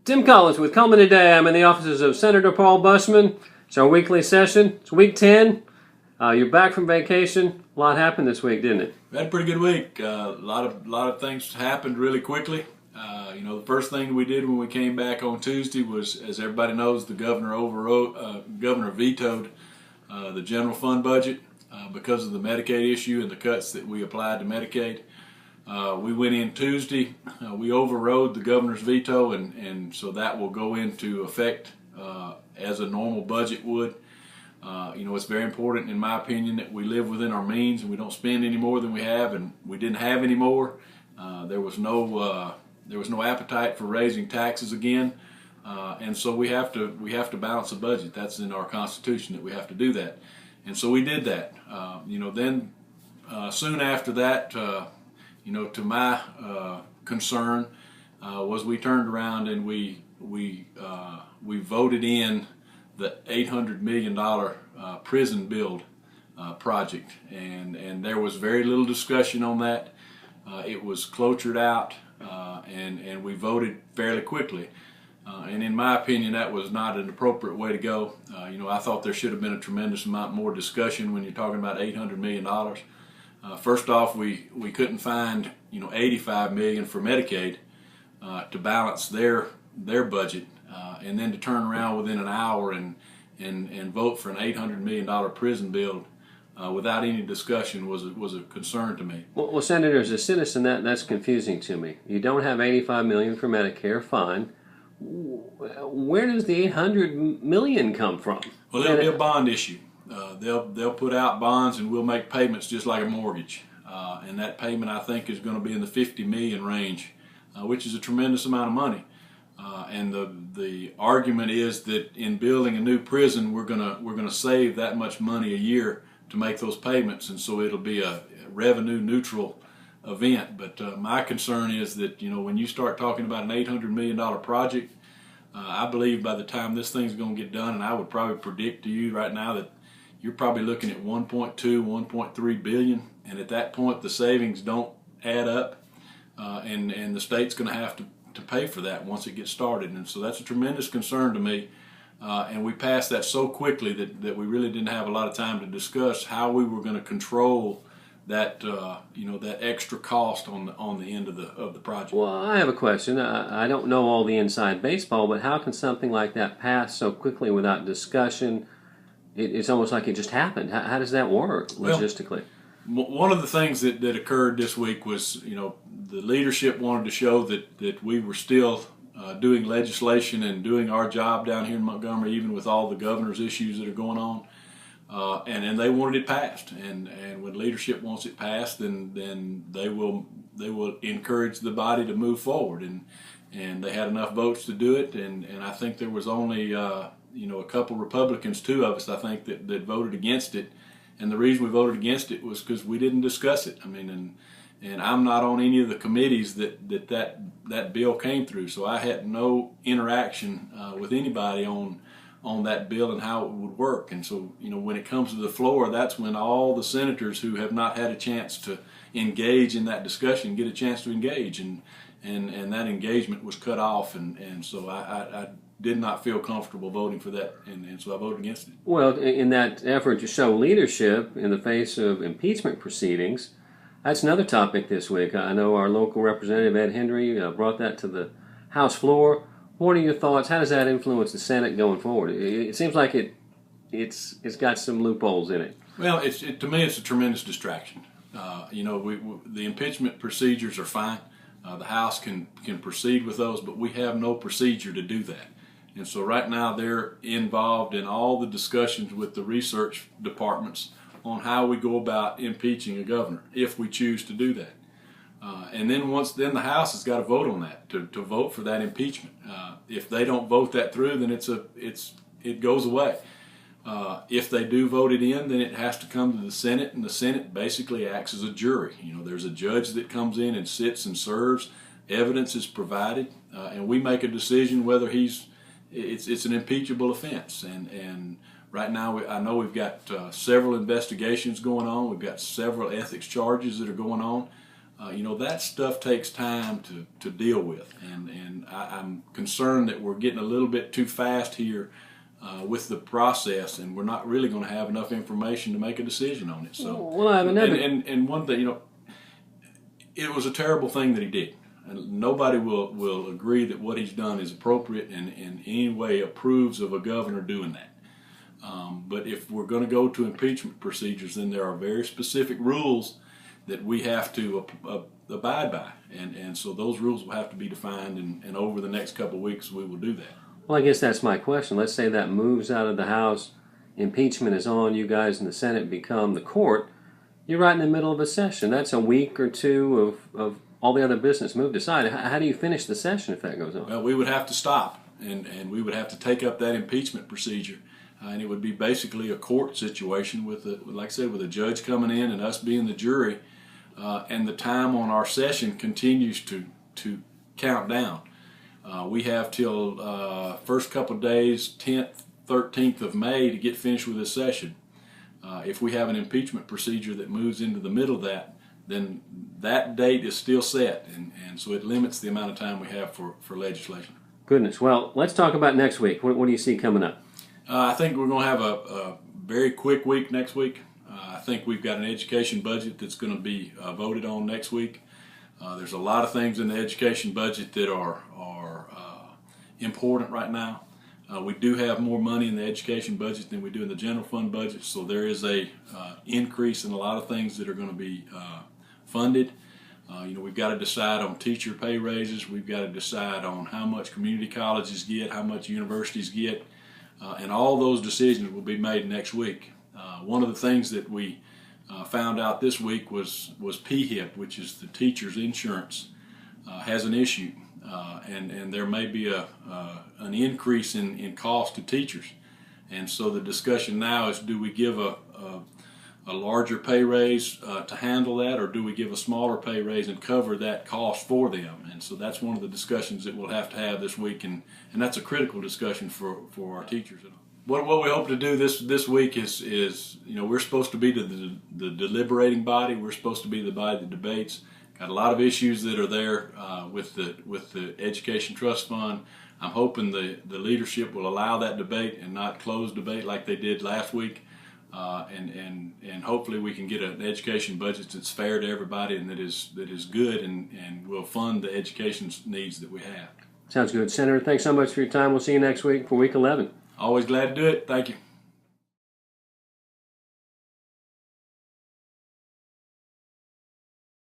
Tim Collins with Cullman Today. I'm in the offices of Senator Paul Bussman. It's our weekly session. It's week 10. You're back from vacation. A lot happened this week, didn't it? We had a pretty good week. A lot of things happened really quickly. The first thing we did when we came back on Tuesday was, as everybody knows, the governor vetoed the general fund budget because of the Medicaid issue and the cuts that we applied to Medicaid. We went in Tuesday. We overrode the governor's veto, and so that will go into effect as a normal budget would. It's very important, in my opinion, that we live within our means and we don't spend any more than we have, and we didn't have any more. There was no appetite for raising taxes again, and so we have to balance the budget. That's in our Constitution that we have to do that, and so we did that. Then soon after that, to my concern, was we turned around and we voted in the $800 million prison build project, and there was very little discussion on that. It was clotured out, and we voted fairly quickly. And in my opinion, that was not an appropriate way to go. I thought there should have been a tremendous amount more discussion when you're talking about $800 million. First off, we couldn't find $85 million for Medicaid to balance their budget, and then to turn around within an hour and vote for an $800 million prison build without any discussion was a concern to me. Well, Senator, as a citizen, that's confusing to me. You don't have $85 million for Medicare, fine. Where does the $800 million come from? Well, it'll be a bond issue. They'll put out bonds, and we'll make payments just like a mortgage. And that payment, I think, is going to be in the $50 million range, which is a tremendous amount of money. And the argument is that in building a new prison, we're gonna save that much money a year to make those payments, and so it'll be a revenue neutral event. But my concern is that when you start talking about an $800 million project, I believe by the time this thing's going to get done, and I would probably predict to you right now that you're probably looking at 1.3 billion, and at that point the savings don't add up, and the state's going to have to pay for that once it gets started. And so that's a tremendous concern to me, and we passed that so quickly that we really didn't have a lot of time to discuss how we were going to control that that extra cost on the end of the project. Well, I have a question. I don't know all the inside baseball, but how can something like that pass so quickly without discussion? It's almost like it just happened. How does that work logistically? Well, one of the things that occurred this week was, the leadership wanted to show that we were still doing legislation and doing our job down here in Montgomery, even with all the governor's issues that are going on. And they wanted it passed, and when leadership wants it passed, then they will encourage the body to move forward, and they had enough votes to do it, and I think there was only a couple Republicans, two of us I think that voted against it, and the reason we voted against it was because we didn't discuss it. I mean, and I'm not on any of the committees that bill came through, so I had no interaction with anybody on that bill and how it would work. And so, when it comes to the floor, that's when all the senators who have not had a chance to engage in that discussion get a chance to engage, and that engagement was cut off, and so I did not feel comfortable voting for that, and so I voted against it. Well, in that effort to show leadership in the face of impeachment proceedings, that's another topic this week. I know our local representative, Ed Henry, brought that to the House floor. What are your thoughts? How does that influence the Senate going forward? It seems like it's got some loopholes in it. Well, to me, it's a tremendous distraction. The impeachment procedures are fine. The House can proceed with those, but we have no procedure to do that. And so right now they're involved in all the discussions with the research departments on how we go about impeaching a governor, if we choose to do that. And then the House has got to vote on that, to vote for that impeachment. If they don't vote that through, then it goes away. If they do vote it in, then it has to come to the Senate, and the Senate basically acts as a jury. There's a judge that comes in and sits and serves. Evidence is provided, and we make a decision whether it's an impeachable offense. And right now, I know we've got several investigations going on. We've got several ethics charges that are going on. that stuff takes time to deal with, and I'm concerned that we're getting a little bit too fast here with the process, and we're not really going to have enough information to make a decision on it. So, well, I have another. And one thing, it was a terrible thing that he did, and nobody will agree that what he's done is appropriate and in any way approves of a governor doing that. But if we're going to go to impeachment procedures, then there are very specific rules that we have to abide by, and so those rules will have to be defined, and over the next couple of weeks we will do that. Well, I guess that's my question. Let's say that moves out of the House, impeachment is on, you guys in the Senate become the court. You're right in the middle of a session. That's a week or two of all the other business moved aside. How do you finish the session if that goes on? Well, we would have to stop, and we would have to take up that impeachment procedure, and it would be basically a court situation with, like I said, with a judge coming in and us being the jury, and the time on our session continues to count down. We have till first couple of days, 10th, 13th of May, to get finished with this session. If we have an impeachment procedure that moves into the middle of that, then that date is still set, and so it limits the amount of time we have for legislation. Goodness. Well, let's talk about next week. What do you see coming up? I think we're going to have a very quick week next week. I think we've got an education budget that's going to be voted on next week. There's a lot of things in the education budget that are important right now. We do have more money in the education budget than we do in the general fund budget, so there is a increase in a lot of things that are going to be funded. We've got to decide on teacher pay raises. We've got to decide on how much community colleges get, how much universities get, and all those decisions will be made next week. One of the things that we found out this week was PHIP, which is the teacher's insurance, has an issue, and there may be an increase in cost to teachers. And so the discussion now is, do we give a larger pay raise to handle that, or do we give a smaller pay raise and cover that cost for them? And so that's one of the discussions that we'll have to have this week, and that's a critical discussion for our teachers. What we hope to do this week is we're supposed to be the deliberating body. We're supposed to be the body that debates. Got a lot of issues that are there with the Education Trust Fund. I'm hoping the leadership will allow that debate and not close debate like they did last week. And hopefully we can get an education budget that's fair to everybody and that is good and will fund the education needs that we have. Sounds good. Senator, thanks so much for your time. We'll see you next week for week 11. Always glad to do it. Thank you.